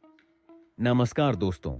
नमस्कार दोस्तों,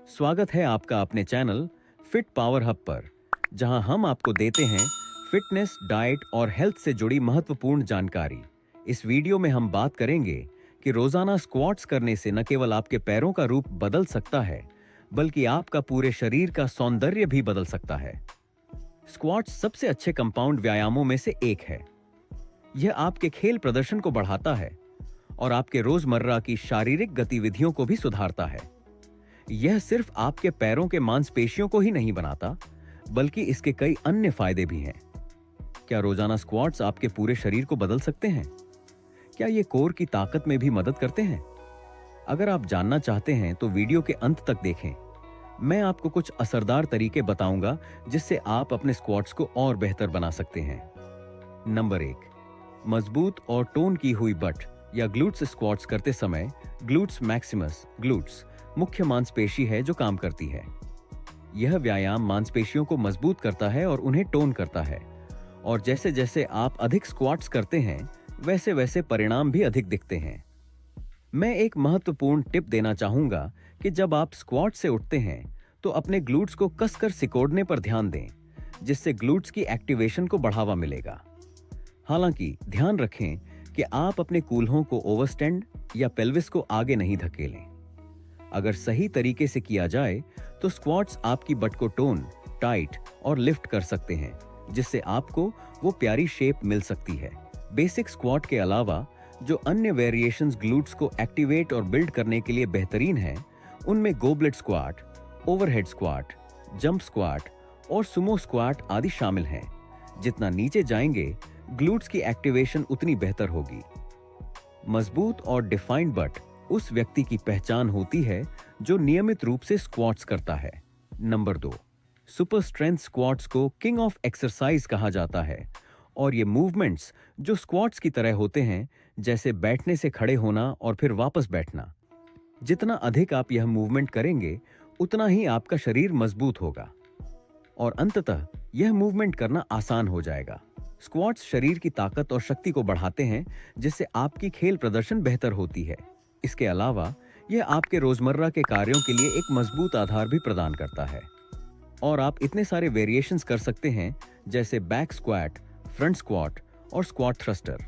स्वागत है आपका अपने चैनल फिट पावर हब पर, जहां हम आपको देते हैं फिटनेस, डाइट और हेल्थ से जुड़ी महत्वपूर्ण जानकारी। इस वीडियो में हम बात करेंगे कि रोजाना स्क्वाट्स करने से न केवल आपके पैरों का रूप बदल सकता है, बल्कि आपका पूरे शरीर का सौंदर्य भी बदल सकता है। स्क्वाट्स सबसे अच्छे कंपाउंड व्यायामों में से एक है। यह आपके खेल प्रदर्शन को बढ़ाता है और आपके रोजमर्रा की शारीरिक गतिविधियों को भी सुधारता है। यह सिर्फ आपके पैरों के मांसपेशियों को ही नहीं बनाता, बल्कि इसके कई अन्य फायदे भी हैं। क्या रोजाना स्क्वाट्स आपके पूरे शरीर को बदल सकते हैं? क्या ये कोर की ताकत में भी मदद करते हैं? अगर आप जानना चाहते हैं तो वीडियो के अंत तक देखें। मैं आपको कुछ असरदार तरीके बताऊंगा जिससे आप अपने स्क्वाट्स को और बेहतर बना सकते हैं। नंबर 1, मजबूत और टोन की हुई बट या ग्लूट्स स्क्वाट्स करते समय ग्लूट्स मैक्सिमस ग्लूट्स मुख्य मांसपेशी है जो काम करती है। यह व्यायाम मांसपेशियों को मजबूत करता है और उन्हें टोन करता है, और जैसे जैसे आप अधिक स्क्वाट्स करते हैं वैसे वैसे परिणाम भी अधिक दिखते हैं। मैं एक महत्वपूर्ण टिप देना चाहूंगा कि जब आप स्क्वाट से उठते हैं तो अपने ग्लूट्स को कसकर सिकोड़ने पर ध्यान दें, जिससे ग्लूट्स की एक्टिवेशन को बढ़ावा मिलेगा। हालांकि ध्यान रखें कि आप अपने कूल्हों को ओवरस्टैंड या पेल्विस को आगे नहीं धकेलें। अगर सही तरीके से किया जाए तो स्क्वाट्स आपकी बट को टोन, टाइट और लिफ्ट कर सकते हैं, जिससे आपको वो प्यारी शेप मिल सकती है। बेसिक स्क्वाट के अलावा जो अन्य वेरिएशंस ग्लूट्स को एक्टिवेट और बिल्ड करने के लिए बेहतरीन हैं, उनमें goblet squat, overhead squat, jump squat और सुमो स्क्वाट आदि शामिल हैं। जितना नीचे जाएंगे, ग्लूट्स की एक्टिवेशन उतनी बेहतर होगी। मजबूत और डिफाइंड बट उस व्यक्ति की पहचान होती है जो नियमित रूप से स्क्वाट्स करता है। नंबर 2, सुपर स्ट्रेंथ स्क्वाट्स को किंग ऑफ एक्सरसाइज कहा जाता है, और ये मूवमेंट्स जो स्क्वाट्स की तरह होते हैं, जैसे बैठने से खड़े होना और फिर वापस बैठना। जितना अधिक आप यह मूवमेंट करेंगे, उतना ही आपका शरीर मजबूत होगा और अंततः यह मूवमेंट करना आसान हो जाएगा। स्क्वाट्स शरीर की ताकत और शक्ति को बढ़ाते हैं, जिससे आपकी खेल प्रदर्शन बेहतर होती है। इसके अलावा यह आपके रोजमर्रा के कार्यों के लिए एक मजबूत आधार भी प्रदान करता है, और आप इतने सारे वेरिएशंस कर सकते हैं, जैसे बैक स्क्वाट, फ्रंट स्क्वाट और स्क्वाट थ्रस्टर।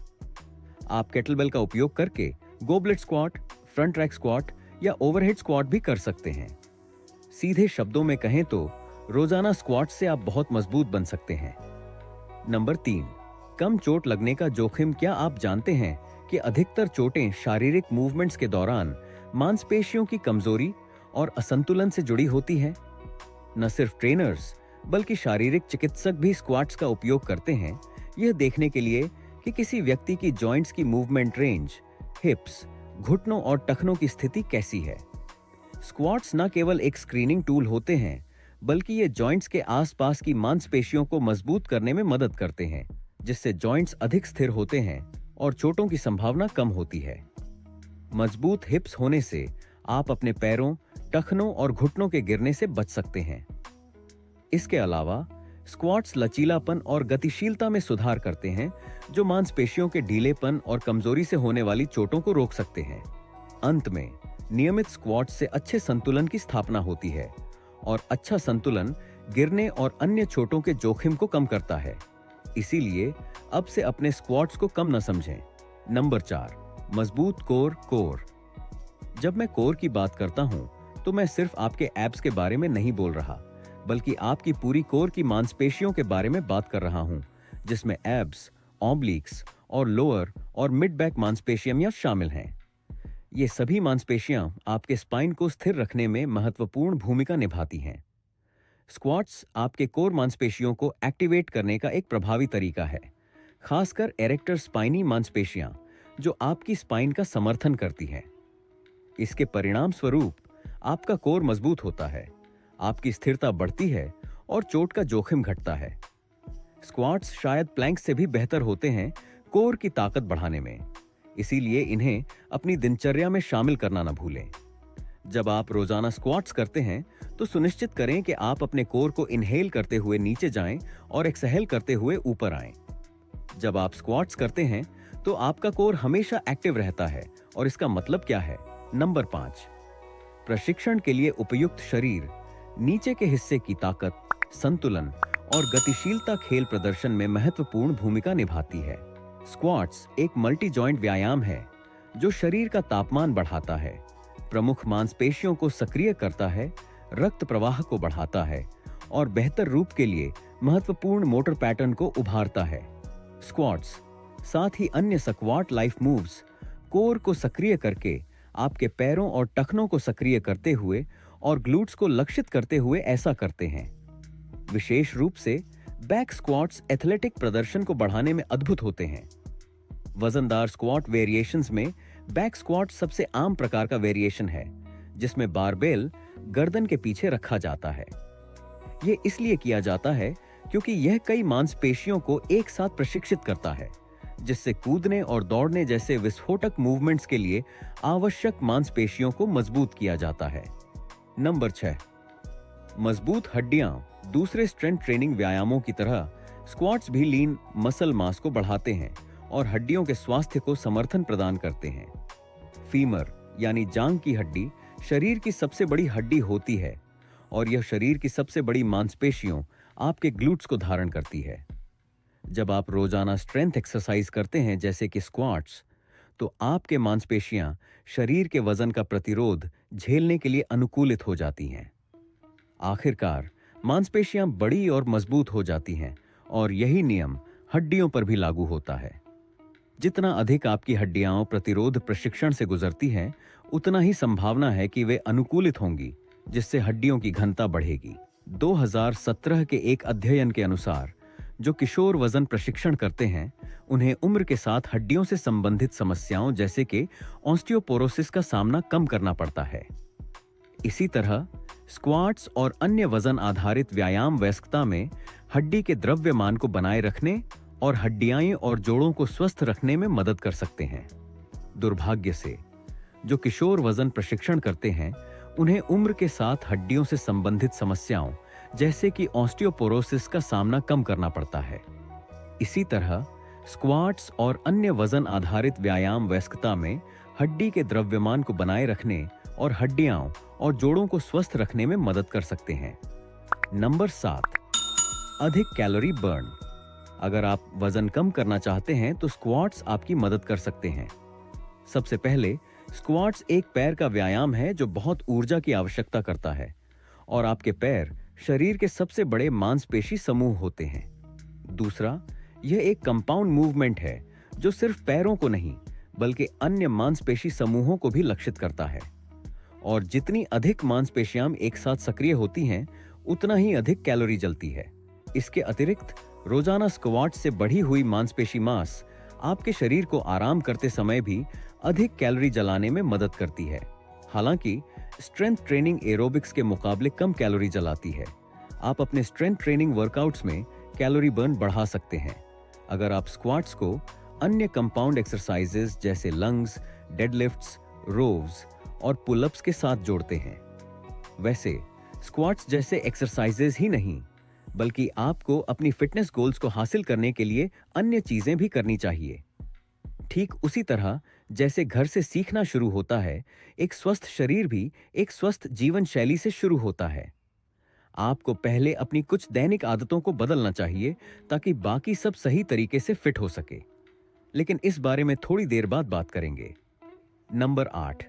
आप केटलबेल का उपयोग करके goblet squat, front rack squat या ओवरहेड स्क्वाट भी कर सकते हैं। सीधे शब्दों में कहें तो रोजाना स्क्वाट से आप बहुत मजबूत बन सकते हैं। नंबर 3, कम चोट लगने का जोखिम। क्या आप जानते हैं कि अधिकतर चोटें शारीरिक मूवमेंट्स के दौरान मांसपेशियों की कमजोरी और असंतुलन से जुड़ी होती हैं? न सिर्फ ट्रेनर्स बल्कि शारीरिक चिकित्सक भी स्क्वाट्स का उपयोग करते हैं, यह देखने के लिए कि किसी व्यक्ति की जॉइंट्स की मूवमेंट रेंज, हिप्स, घुटनों और टखनों की स्थिति कैसी है। स्क्वाट्स न केवल एक स्क्रीनिंग टूल होते हैं, बल्कि ये जॉइंट्स के आसपास की मांसपेशियों को मजबूत करने में मदद करते हैं, जिससे जॉइंट्स अधिक स्थिर होते हैं और चोटों की संभावना कम होती है। मजबूत हिप्स होने से आप अपने पैरों, टखनों और घुटनों के गिरने से बच सकते हैं। इसके अलावा स्क्वाट्स लचीलापन और गतिशीलता में सुधार करते हैं, जो मांसपेशियों के ढीलेपन और कमजोरी से होने वाली चोटों को रोक सकते हैं। अंत में नियमित स्क्वाट्स से अच्छे संतुलन की स्थापना होती है, और अच्छा संतुलन गिरने और अन्य चोटों के जोखिम को कम करता है। इसीलिए अब से अपने स्क्वाट्स को कम न समझें। नंबर 4, मजबूत कोर। जब मैं कोर की बात करता हूं तो मैं सिर्फ आपके एब्स के बारे में नहीं बोल रहा, बल्कि आपकी पूरी कोर की मांसपेशियों के बारे में बात कर रहा हूं, जिसमें एब्स, ऑब्लिक्स और लोअर और मिड बैक मांसपेशियां शामिल हैं। ये सभी मांसपेशियां आपके स्पाइन को स्थिर रखने में महत्वपूर्ण भूमिका निभाती हैं। स्क्वाट्स आपके कोर मांसपेशियों को एक्टिवेट करने का एक प्रभावी तरीका है, खासकर एरेक्टर स्पाइनी मांसपेशियां, जो आपकी स्पाइन का समर्थन करती हैं। इसके परिणाम स्वरूप आपका कोर मजबूत होता है, आपकी स्थिरता बढ़ती है और चोट का जोखिम घटता है। स्क्वाट्स शायद प्लैंक से भी बेहतर होते हैं कोर की ताकत बढ़ाने में, इसीलिए इन्हें अपनी दिनचर्या में शामिल करना न भूलें। जब आप रोजाना स्क्वाट्स करते हैं तो सुनिश्चित करें कि आप अपने कोर को इनहेल करते हुए नीचे जाएं और एक्सहेल करते हुए ऊपर आएं। जब आप स्क्वाट्स करते हैं तो आपका कोर हमेशा एक्टिव रहता है, और इसका मतलब क्या है? नंबर 5, प्रशिक्षण के लिए उपयुक्त शरीर। नीचे के हिस्से की ताकत, संतुलन और गतिशीलता खेल प्रदर्शन में महत्वपूर्ण भूमिका निभाती है। स्क्वाट्स एक मल्टी जॉइंट व्यायाम है जो शरीर का तापमान बढ़ाता है, प्रमुख मांसपेशियों को सक्रिय करता है, रक्त प्रवाह को बढ़ाता है और बेहतर रूप के लिए महत्वपूर्ण मोटर पैटर्न को उभारता है। स्क्वाट्स साथ ही अन्य स्क्वाट लाइफ मूव्स कोर को सक्रिय करके आपके पैरों और टखनों को सक्रिय करते हुए और ग्लूट्स को लक्षित करते हुए ऐसा करते हैं। विशेष रूप से बैक स्क्वाट्स एथलेटिक प्रदर्शन को बढ़ाने में अद्भुत होते हैं। वजनदार स्क्वाट वेरिएशंस में बैक स्क्वाट सबसे आम प्रकार का वेरिएशन है, जिसमें बारबेल गर्दन के पीछे रखा जाता है। यह इसलिए किया जाता है क्योंकि यह कई मांसपेशियों को एक साथ प्रशिक्षित करता है, जिससे कूदने और दौड़ने जैसे विस्फोटक मूवमेंट्स के लिए आवश्यक मांसपेशियों को मजबूत किया जाता है। नंबर 6, मजबूत हड्डियां। दूसरे स्ट्रेंथ ट्रेनिंग व्यायामों की तरह स्क्वाट्स भी लीन मसल मास को बढ़ाते हैं और हड्डियों के स्वास्थ्य को समर्थन प्रदान करते हैं। फीमर यानी जांघ की हड्डी शरीर की सबसे बड़ी हड्डी होती है और यह शरीर की सबसे बड़ी मांसपेशियों आपके ग्लूट्स को धारण करती है। जब आप रोजाना स्ट्रेंथ एक्सरसाइज करते हैं जैसे कि स्क्वाट्स, तो आपके मांसपेशियां शरीर के वजन का प्रतिरोध झेलने के लिए अनुकूलित हो जाती हैं। आखिरकार मांसपेशियां बड़ी और मजबूत हो जाती हैं और यही नियम हड्डियों पर भी लागू होता है। जितना अधिक आपकी हड्डियां प्रतिरोध प्रशिक्षण से गुजरती हैं, उतना ही संभावना है कि वे अनुकूलित होंगी, जिससे हड्डियों की घनता बढ़ेगी। 2017 के एक अध्ययन के अनुसार जो किशोर वजन प्रशिक्षण करते हैं, उन्हें उम्र के साथ हड्डियों से संबंधित समस्याओं जैसे कि ऑस्टियोपोरोसिस का सामना कम करना पड़ता है। इसी तरह स्क्वाट्स और अन्य वजन आधारित व्यायाम वयस्कता में हड्डी के द्रव्यमान को बनाए रखने और हड्डियां और जोड़ों को स्वस्थ रखने में मदद कर सकते हैं। दुर्भाग्य से जो किशोर वजन प्रशिक्षण करते हैं, उन्हें उम्र के साथ हड्डियों से संबंधित समस्याओं जैसे कि ऑस्टियोपोरोसिस का सामना कम करना पड़ता है। इसी तरह स्क्वाट्स और अन्य वजन आधारित व्यायाम वयस्कता में हड्डी के द्रव्यमान को बनाए रखने और हड्डियां और जोड़ों को स्वस्थ रखने में मदद कर सकते हैं। नंबर 7, अधिक कैलोरी बर्न। अगर आप वजन कम करना चाहते हैं तो स्क्वाट्स आपकी मदद कर सकते हैं। सबसे पहले स्क्वाट्स एक पैर का व्यायाम है जो बहुत ऊर्जा की आवश्यकता करता है और आपके पैर शरीर के सबसे बड़े मांसपेशी समूह होते हैं। दूसरा, यह एक कंपाउंड मूवमेंट है जो सिर्फ पैरों को नहीं बल्कि अन्य मांसपेशी समूहों को भी लक्षित करता है और जितनी अधिक मांसपेशियां एक साथ सक्रिय होती हैं, उतना ही अधिक कैलोरी जलती है। इसके अतिरिक्त रोजाना स्क्वाट से बढ़ी हुई मांसपेशी मास आपके शरीर को आराम करते समय भी अधिक कैलोरी जलाने में मदद करती है। हालांकि स्ट्रेंथ ट्रेनिंग एरोबिक्स के मुकाबले कम कैलोरी जलाती है। आप अपने स्ट्रेंथ ट्रेनिंग वर्कआउट्स में कैलोरी बर्न बढ़ा सकते हैं अगर आप स्क्वाट्स को अन्य कंपाउंड एक्सरसाइजेज जैसे लंग्स, डेडलिफ्ट्स, रोव्स और पुलअप्स के साथ जोड़ते हैं। वैसे स्क्वाट्स जैसे एक्सरसाइजेज ही नहीं, बल्कि आपको अपनी फिटनेस गोल्स को हासिल करने के लिए अन्य चीजें भी करनी चाहिए। ठीक उसी तरह जैसे घर से सीखना शुरू होता है, एक स्वस्थ शरीर भी एक स्वस्थ जीवन शैली से शुरू होता है। आपको पहले अपनी कुछ दैनिक आदतों को बदलना चाहिए ताकि बाकी सब सही तरीके से फिट हो सके, लेकिन इस बारे में थोड़ी देर बाद बात करेंगे। नंबर 8,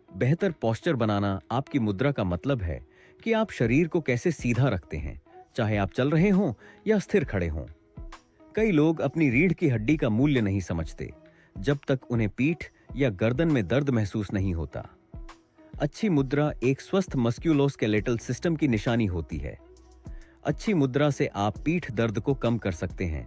बेहतर पोस्चर बनाना। आपकी मुद्रा का मतलब है कि आप शरीर को कैसे सीधा रखते हैं, चाहे आप चल रहे हों या स्थिर खड़े हों। कई लोग अपनी रीढ़ की हड्डी का मूल्य नहीं समझते जब तक उन्हें पीठ या गर्दन में दर्द महसूस नहीं होता। अच्छी मुद्रा एक स्वस्थ मस्क्यूलोस्केलेटल सिस्टम की निशानी होती है। अच्छी मुद्रा से आप पीठ दर्द को कम कर सकते हैं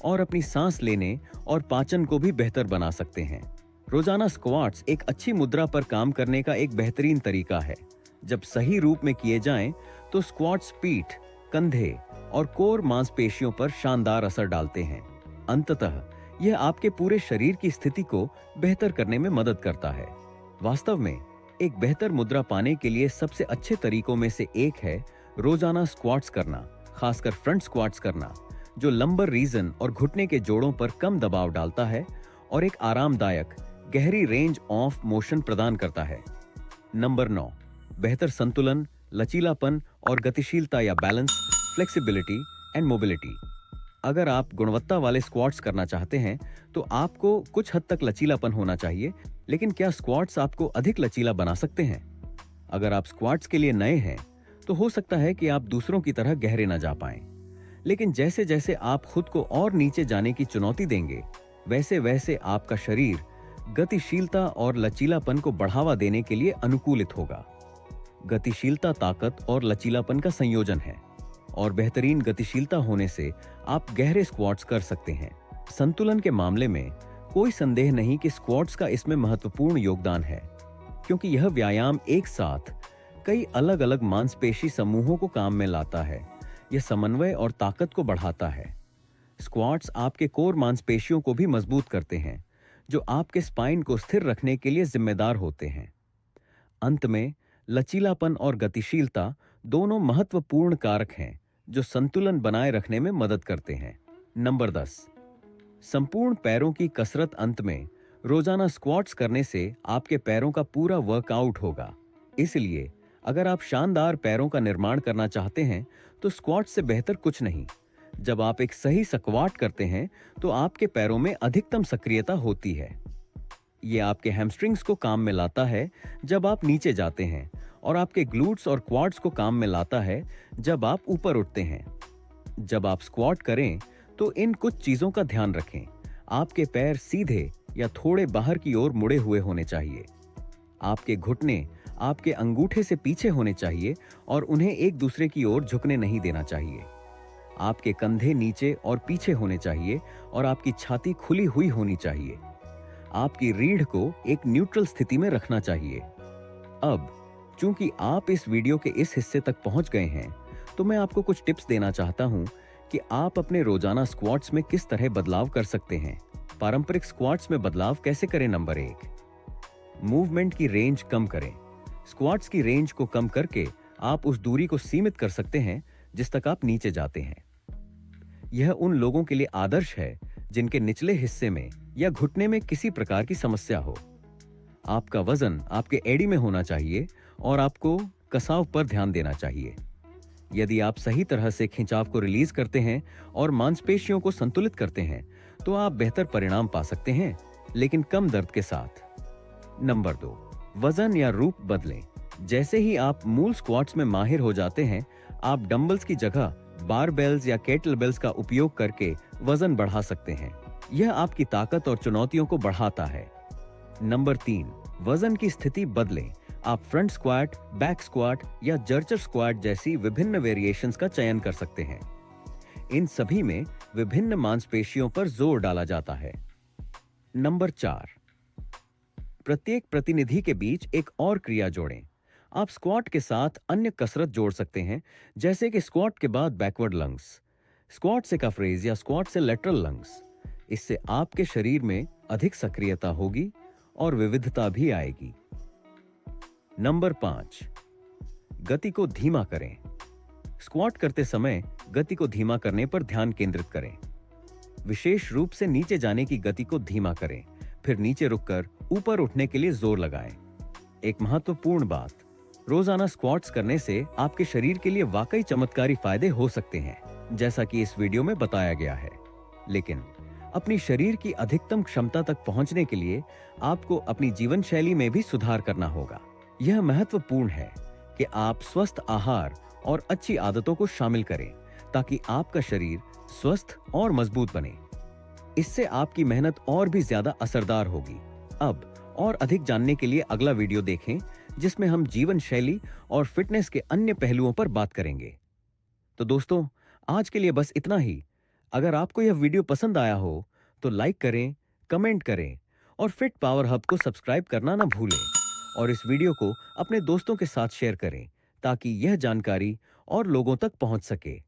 और अपनी सांस लेने और पाचन को भी बेहतर बना सकते हैं। रोजाना स्क्वाट्स एक अच्छी मुद्रा पर काम करने का एक बेहतरीन तरीका है। जब सही रूप में किए जाएं, तो स्क्वाट्स पीठ, कंधे और कोर मांसपेशियों पर शानदार असर डालते हैं। अंततः यह आपके पूरे शरीर की स्थिति को बेहतर करने में मदद करता है। वास्तव में एक बेहतर मुद्रा पाने के लिए सबसे अच्छे तरीकों में से एक है रोजाना स्क्वाट्स करना, खासकर फ्रंट स्क्वाट्स करना, जो लंबर रीजन और घुटने के जोड़ों पर कम दबाव डालता है और एक आरामदायक गहरी रेंज ऑफ मोशन प्रदान करता है। नंबर 9, बेहतर संतुलन, लचीलापन और गतिशीलता या बैलेंस, फ्लेक्सिबिलिटी एंड मोबिलिटी। अगर आप गुणवत्ता वाले स्क्वाट्स करना चाहते हैं तो आपको कुछ हद तक लचीलापन होना चाहिए, लेकिन क्या स्क्वाट्स आपको अधिक लचीला बना सकते हैं? अगर आप स्क्वाट्स के लिए नए हैं तो हो सकता है कि आप दूसरों की तरह गहरे न जा पाएं, लेकिन जैसे जैसे आप खुद को और नीचे जाने की चुनौती देंगे, वैसे वैसे आपका शरीर गतिशीलता और लचीलापन को बढ़ावा देने के लिए अनुकूलित होगा। गतिशीलता ताकत और लचीलापन का संयोजन है, और बेहतरीन गतिशीलता होने से आप गहरे स्क्वाट्स कर सकते हैं। संतुलन के मामले में कोई संदेह नहीं कि स्क्वाट्स का इसमें महत्वपूर्ण योगदान है, क्योंकि यह व्यायाम एक साथ कई अलग अलग मांसपेशी समूहों को काम में लाता है। यह समन्वय और ताकत को बढ़ाता है। स्क्वाट्स आपके कोर मांसपेशियों को भी मजबूत करते हैं, जो आपके स्पाइन को स्थिर रखने के लिए जिम्मेदार होते हैं। अंत में लचीलापन और गतिशीलता दोनों महत्वपूर्ण कारक हैं जो संतुलन बनाए रखने में मदद करते हैं। नंबर 10, संपूर्ण पैरों की कसरत। अंत में रोजाना स्क्वाट्स करने से आपके पैरों का पूरा वर्कआउट होगा। इसलिए अगर आप शानदार पैरों का निर्माण करना चाहते हैं तो स्क्वाट्स से बेहतर कुछ नहीं। जब आप एक सही स्क्वाट करते हैं तो आपके पैरों में अधिकतम सक्रियता होती है। यह आपके हैमस्ट्रिंग्स को काम में लाता है जब आप नीचे जाते हैं, और आपके ग्लूट्स और क्वाड्स को काम में लाता है जब आप ऊपर उठते हैं। जब आप स्क्वाट करें तो इन कुछ चीजों का ध्यान रखें। आपके पैर सीधे या थोड़े बाहर की ओर मुड़े हुए होने चाहिए। आपके घुटने आपके अंगूठे से पीछे होने चाहिए और उन्हें एक दूसरे की ओर झुकने नहीं देना चाहिए। आपके कंधे नीचे और पीछे होने चाहिए और आपकी छाती खुली हुई होनी चाहिए। आपकी रीढ़ को एक न्यूट्रल स्थिति में रखना चाहिए। अब चूंकि आप इस वीडियो के इस हिस्से तक पहुंच गए हैं, तो मैं आपको कुछ टिप्स देना चाहता हूं कि आप अपने रोजाना स्क्वाट्स में किस तरह बदलाव कर सकते हैं। पारंपरिक स्क्वाट्स में बदलाव कैसे करें? नंबर 1, मूवमेंट की रेंज कम करें। स्क्वाट्स की रेंज को कम करके आप उस दूरी को सीमित कर सकते हैं जिस तक आप नीचे जाते हैं। यह उन लोगों के लिए आदर्श है जिनके निचले हिस्से में या घुटने में किसी प्रकार की समस्या हो। आपका वजन आपके एड़ी में होना चाहिए और आपको कसाव पर ध्यान देना चाहिए। यदि आप सही तरह से खिंचाव को रिलीज करते हैं और मांसपेशियों को संतुलित करते हैं तो आप बेहतर परिणाम पा सकते हैं, लेकिन कम दर्द के साथ। नंबर 2, वजन या रूप बदलें। जैसे ही आप मूल स्क्वाट्स में माहिर हो जाते हैं, आप डंबल्स की जगह बारबेल्स या केटलबेल्स का उपयोग करके वजन बढ़ा सकते हैं। यह आपकी ताकत और चुनौतियों को बढ़ाता है। नंबर 3, वजन की स्थिति बदलें। आप फ्रंट स्क्वाट, बैक स्क्वाट या जर्चर स्क्वाट जैसी विभिन्न वेरिएशंस का चयन कर सकते हैं। इन सभी में विभिन्न मांसपेशियों पर जोर डाला जाता है। नंबर 4, प्रत्येक प्रतिनिधि के बीच एक और क्रिया जोड़ें। आप स्क्वाट के साथ अन्य कसरत जोड़ सकते हैं, जैसे कि स्क्वाट के बाद बैकवर्ड लंग्स, स्क्वाट से कफ रेज या स्क्वाट से लेटरल लंग्स। इससे आपके शरीर में अधिक सक्रियता होगी और विविधता भी आएगी। नंबर 5, गति को धीमा करें। स्क्वाट करते समय गति को धीमा करने पर ध्यान केंद्रित करें। विशेष रूप से नीचे जाने की गति को धीमा करें, फिर नीचे रुककर ऊपर उठने के लिए जोर लगाएं। एक महत्वपूर्ण बात, रोजाना स्क्वाट्स करने से आपके शरीर के लिए वाकई चमत्कारी फायदे हो सकते हैं, जैसा कि इस वीडियो में बताया गया है। लेकिन अपनी शरीर की अधिकतम क्षमता तक पहुंचने के लिए आपको अपनी जीवन शैली में भी सुधार करना होगा। यह महत्वपूर्ण है कि आप स्वस्थ आहार और अच्छी आदतों को शामिल करें, ताकि आपका शरीर स्वस्थ और मजबूत बने। इससे आपकी मेहनत और भी ज्यादा असरदार होगी। अब और अधिक जानने के लिए अगला वीडियो देखें, जिसमें हम जीवन शैली और फिटनेस के अन्य पहलुओं पर बात करेंगे। तो दोस्तों, आज के लिए बस इतना ही। अगर आपको यह वीडियो पसंद आया हो तो लाइक करें, कमेंट करें और फिट पावर हब को सब्सक्राइब करना ना भूलें, और इस वीडियो को अपने दोस्तों के साथ शेयर करें ताकि यह जानकारी और लोगों तक पहुंच सके।